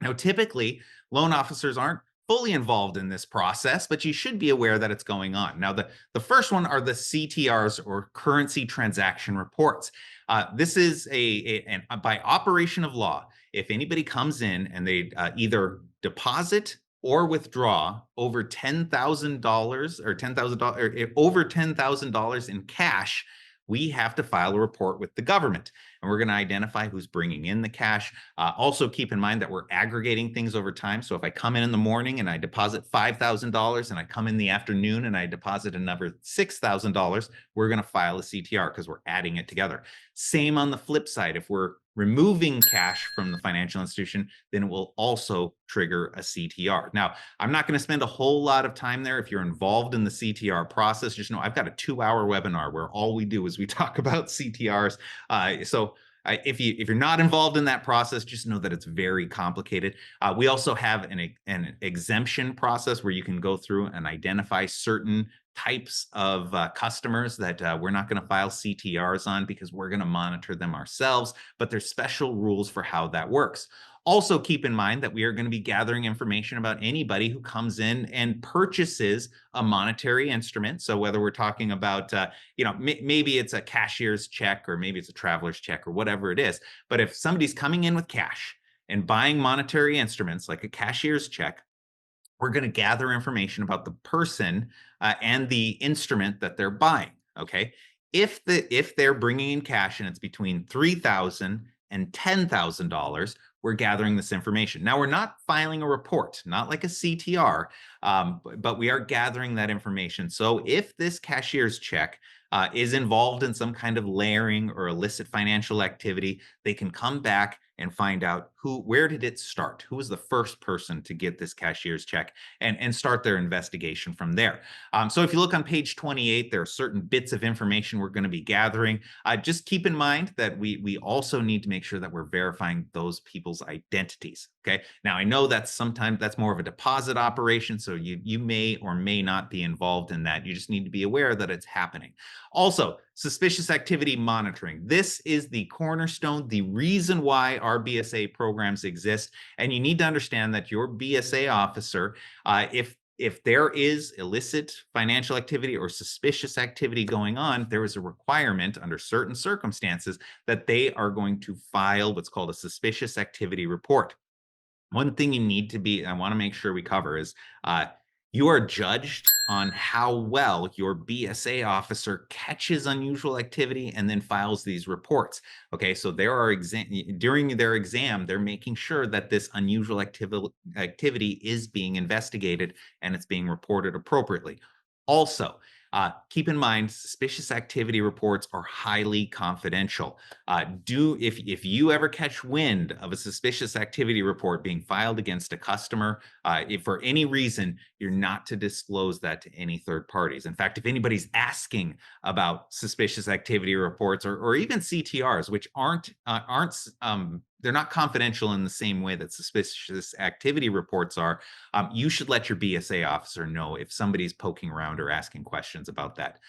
Now, typically, loan officers aren't fully involved in this process, but you should be aware that it's going on. Now, the first one are the CTRs, or currency transaction reports. This is by operation of law. If anybody comes in and they either deposit or withdraw over $10,000 or $10,000 in cash, we have to file a report with the government, and we're going to identify who's bringing in the cash. Also, keep in mind that we're aggregating things over time. So if I come in the morning and I deposit $5,000, and I come in the afternoon and I deposit another $6,000, we're going to file a CTR because we're adding it together. Same on the flip side. If we're removing cash from the financial institution, then it will also trigger a CTR. Now, I'm not going to spend a whole lot of time there. If you're involved in the CTR process, just know I've got a 2-hour webinar where all we do is we talk about CTRs. If you're not involved in that process, just know that it's very complicated. We also have an exemption process where you can go through and identify certain types of customers that we're not going to file CTRs on because we're going to monitor them ourselves, but there's special rules for how that works. Also, keep in mind that we are going to be gathering information about anybody who comes in and purchases a monetary instrument. So whether we're talking about, maybe it's a cashier's check, or maybe it's a traveler's check, or whatever it is. But if somebody's coming in with cash and buying monetary instruments like a cashier's check, we're going to gather information about the person and the instrument that they're buying. Okay, if they're bringing in cash and it's between $3,000 and $10,000, we're gathering this information. Now, we're not filing a report, not like a CTR, but we are gathering that information. So if this cashier's check is involved in some kind of layering or illicit financial activity, they can come back and find out where did it start? Who was the first person to get this cashier's check, and start their investigation from there. So if you look on page 28, there are certain bits of information we're going to be gathering. Just keep in mind that we also need to make sure that we're verifying those people's identities. Okay. Now, I know that sometimes that's more of a deposit operation, so you may or may not be involved in that. You just need to be aware that it's happening. Also, suspicious activity monitoring. This is the cornerstone, the reason why our BSA programs exist. And you need to understand that your BSA officer, if there is illicit financial activity or suspicious activity going on, there is a requirement under certain circumstances that they are going to file what's called a suspicious activity report. One thing I want to make sure we cover is you are judged on how well your BSA officer catches unusual activity and then files these reports. Okay, so during their exam, they're making sure that this unusual activity is being investigated and it's being reported appropriately. Also, keep in mind, suspicious activity reports are highly confidential. If you ever catch wind of a suspicious activity report being filed against a customer, if for any reason, you're not to disclose that to any third parties. In fact, if anybody's asking about suspicious activity reports, or even CTRs, which they're not confidential in the same way that suspicious activity reports are, you should let your BSA officer know if somebody's poking around or asking questions about that.